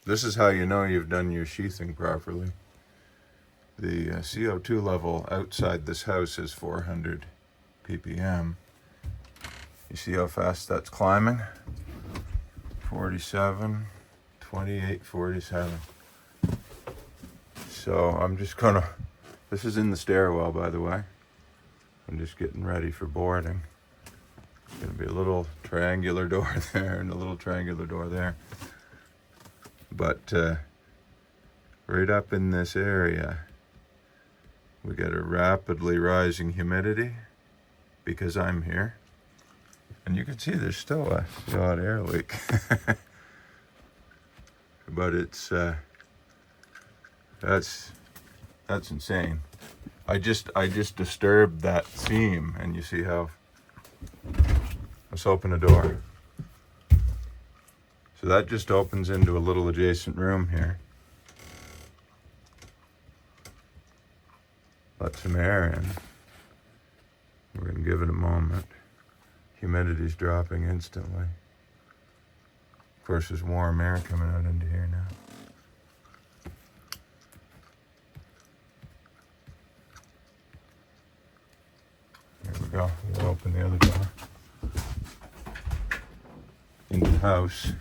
This is how you know you've done your sheathing properly. The CO2 level outside this house is 400 ppm. You see how fast that's climbing? 47, 28, 47. So I'm just gonna, this is in the stairwell, by the way. I'm just getting ready for boarding. There's gonna be a little triangular door there and a little triangular door there. But right up in this area, we get a rapidly rising humidity because I'm here. And you can see there's still a odd air leak. But it's, that's insane. I just disturbed that seam, and you see how, let's open a door. So that just opens into a little adjacent room here. Let some air in. We're gonna give it a moment. Humidity's dropping instantly. Of course, there's warm air coming out into here now. Here we go. We'll open the other door. Into the house.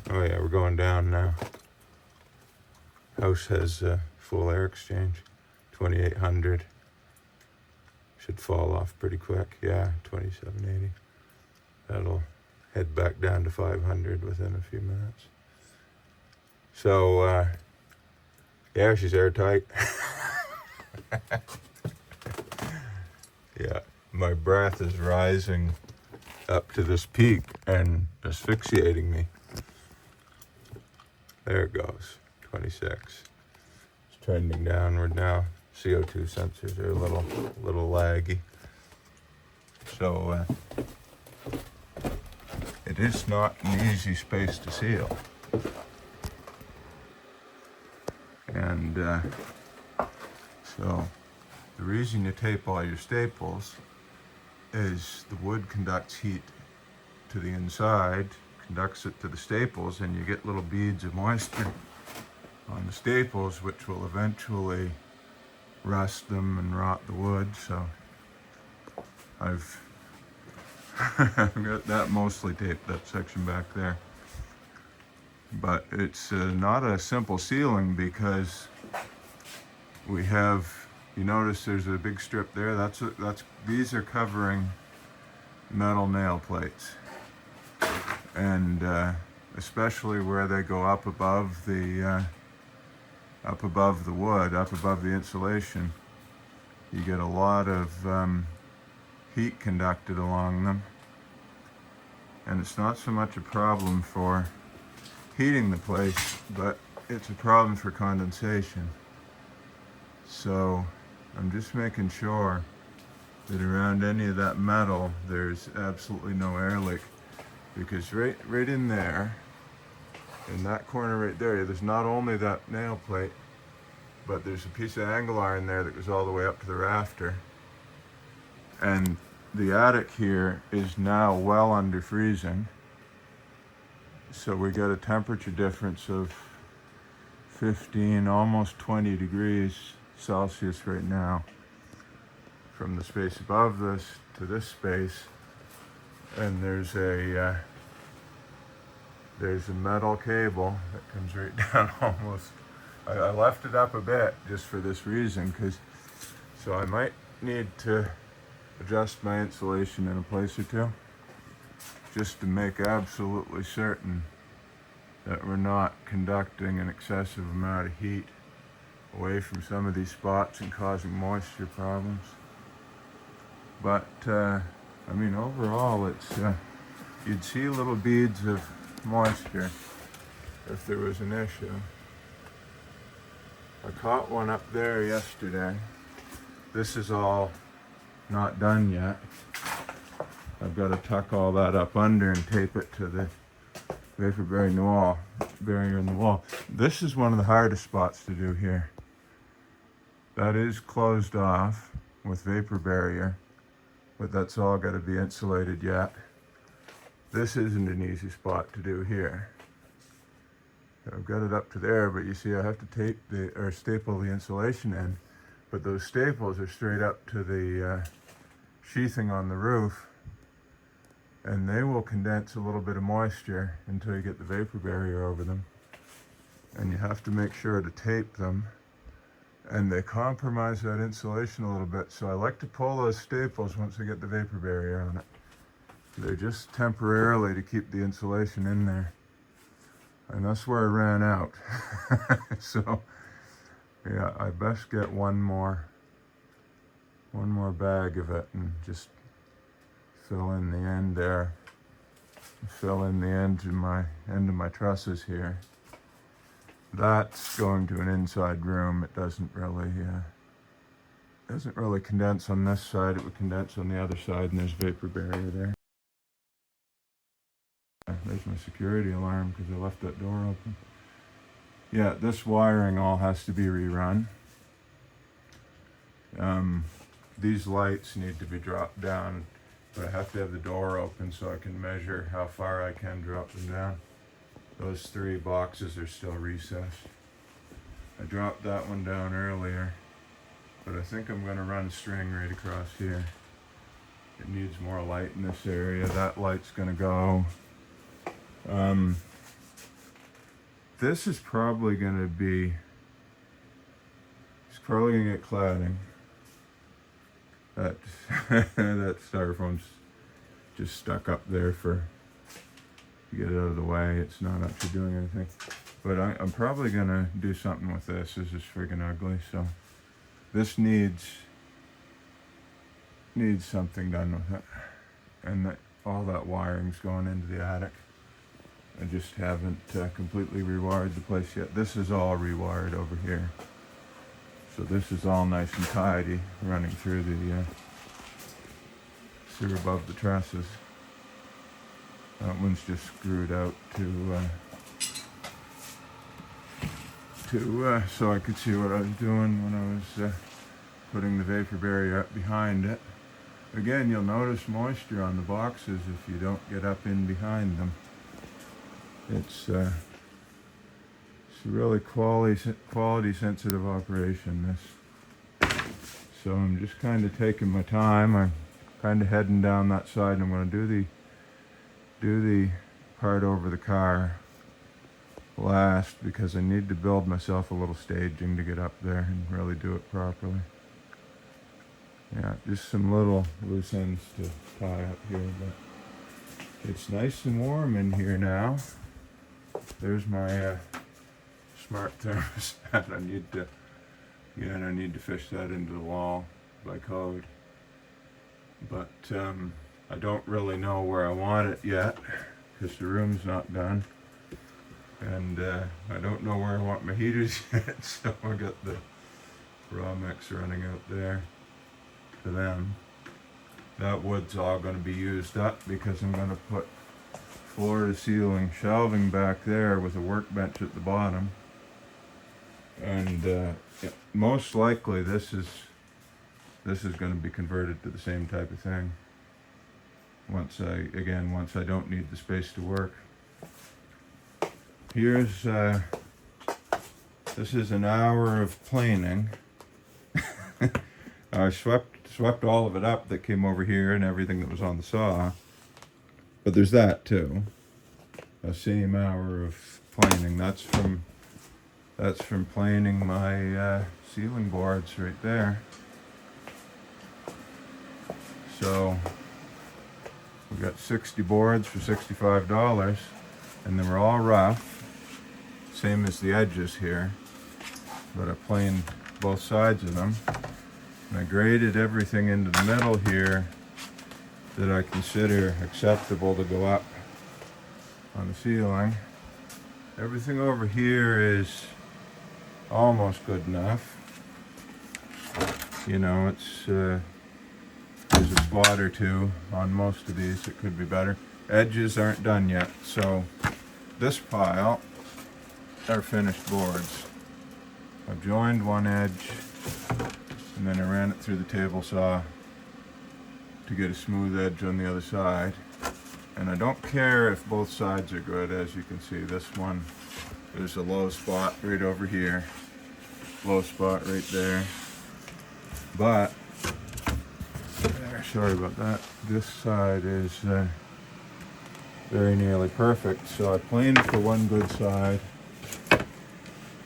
Oh yeah, we're going down now. House has full air exchange. 2800. Should fall off pretty quick. Yeah, 2780. That'll head back down to 500 within a few minutes. So, yeah, she's airtight. Yeah, my breath is rising up to this peak and asphyxiating me. There it goes, 26. It's trending downward now. CO2 sensors are a little laggy. So it is not an easy space to seal. And so the reason you tape all your staples is the wood conducts heat to the inside, conducts it to the staples, and you get little beads of moisture on the staples, which will eventually rust them and rot the wood. So I've got that mostly taped, that section back there. But it's not a simple sealing because we have, you notice there's a big strip there. These are covering metal nail plates, and especially where they go up above the wood, up above the insulation, you get a lot of heat conducted along them. And it's not so much a problem for heating the place, but it's a problem for condensation. So I'm just making sure that around any of that metal there's absolutely no air leak, because right in there, in that corner right there's not only that nail plate, but there's a piece of angle iron there that goes all the way up to the rafter. And the attic here is now well under freezing. So we got a temperature difference of 15, almost 20 degrees Celsius right now from the space above this to this space. And there's a metal cable that comes right down almost. I left it up a bit just for this reason, so I might need to adjust my insulation in a place or two, just to make absolutely certain that we're not conducting an excessive amount of heat away from some of these spots and causing moisture problems. But I mean, overall, it's you'd see little beads of moisture if there was an issue. I caught one up there yesterday. This is all not done yet. I've got to tuck all that up under and tape it to the vapor barrier in the wall. This is one of the hardest spots to do here. That is closed off with vapor barrier, but that's all got to be insulated yet. This isn't an easy spot to do here. I've got it up to there, but you see I have to tape or staple the insulation in. But those staples are straight up to the sheathing on the roof, and they will condense a little bit of moisture until you get the vapor barrier over them. And you have to make sure to tape them, and they compromise that insulation a little bit. So I like to pull those staples once I get the vapor barrier on it. They're just temporarily to keep the insulation in there. And that's where I ran out. So yeah, I best get one more bag of it and just fill in the end there. Fill in the end of my trusses here. That's going to an inside room. It doesn't really condense on this side. It would condense on the other side, and there's vapor barrier there. There's my security alarm because I left that door open. Yeah, this wiring all has to be rerun. These lights need to be dropped down, but I have to have the door open so I can measure how far I can drop them down. Those 3 boxes are still recessed. I dropped that one down earlier, but I think I'm going to run string right across here. It needs more light in this area. That light's going to go. This is probably going to be, it's probably going to get cladding. That styrofoam's just stuck up there to get it out of the way. It's not actually doing anything. But I'm probably going to do something with this. This is friggin' ugly, so this needs something done with it. And all that wiring's going into the attic. I just haven't completely rewired the place yet. This is all rewired over here. So this is all nice and tidy, running through above the trusses. That one's just screwed out so I could see what I was doing when I was putting the vapor barrier up behind it. Again, you'll notice moisture on the boxes if you don't get up in behind them. It's a really quality sensitive operation, this. So I'm just kind of taking my time. I'm kind of heading down that side, and I'm going to do the part over the car last because I need to build myself a little staging to get up there and really do it properly. Yeah, just some little loose ends to tie up here, but it's nice and warm in here now. There's my smart thermostat. I need to fish that into the wall by code. But I don't really know where I want it yet because the room's not done. And I don't know where I want my heaters yet, so I got the raw mix running out there for them. That wood's all going to be used up because I'm going to put floor to ceiling shelving back there with a workbench at the bottom. And most likely this is going to be converted to the same type of thing once I don't need the space to work. Here's this is an hour of planing. I swept all of it up that came over here and everything that was on the saw. But there's that too. A same hour of planing. That's from planing my ceiling boards right there. So we got 60 boards for $65, and they were all rough, same as the edges here. But I planed both sides of them, and I graded everything into the middle here that I consider acceptable to go up on the ceiling. Everything over here is almost good enough. You know, it's there's a spot or two on most of these. It could be better. Edges aren't done yet, so this pile are finished boards. I've joined one edge, and then I ran it through the table saw to get a smooth edge on the other side. And I don't care if both sides are good. As you can see, this one, there's a low spot right over here, low spot right there. But, sorry about that, this side is very nearly perfect. So I planned for one good side.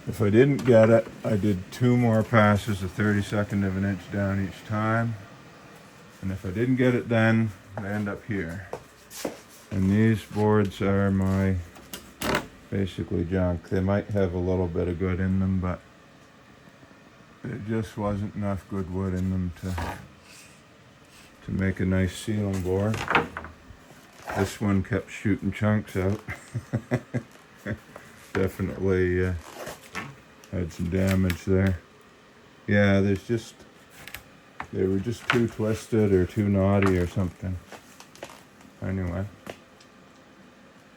If I didn't get it, I did 2 more passes, a 32nd of an inch down each time. And if I didn't get it then, I end up here. And these boards are my basically junk. They might have a little bit of good in them, but there just wasn't enough good wood in them to make a nice ceiling board. This one kept shooting chunks out. Definitely had some damage there. Yeah, they were just too twisted or too knotty or something. Anyway,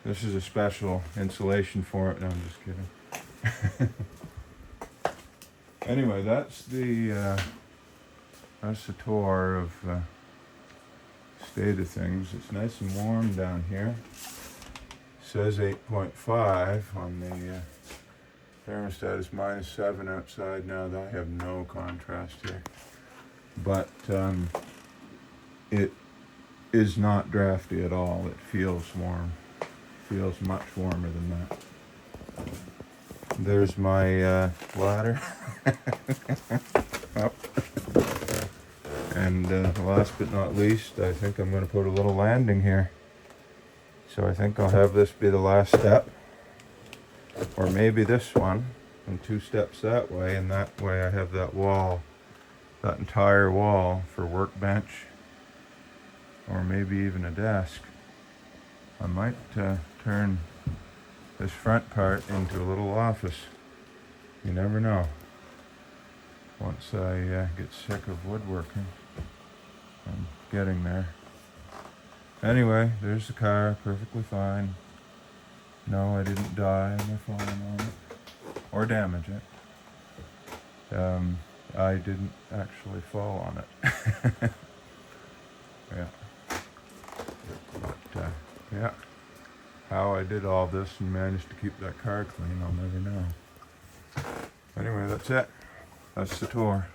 this is a special insulation for it. No, I'm just kidding. Anyway, that's the tour of state of things. It's nice and warm down here. Says 8.5 on the thermostat. Is -7 outside now. I have no contrast here, but it is not drafty at all. It feels warm. Feels much warmer than that. There's my ladder. Up. And last but not least, I think I'm going to put a little landing here. So I think I'll have this be the last step, or maybe this one, and 2 steps that way, and that way I have that wall, that entire wall for workbench, or maybe even a desk. I might turn this front part into a little office. You never know. Once I get sick of woodworking. I'm getting there. Anyway, there's the car, perfectly fine. No, I didn't die by falling on it, or damage it. I didn't actually fall on it. Yeah. But, yeah. How I did all this and managed to keep that car clean, I'll never know. Anyway, that's it. That's the tour.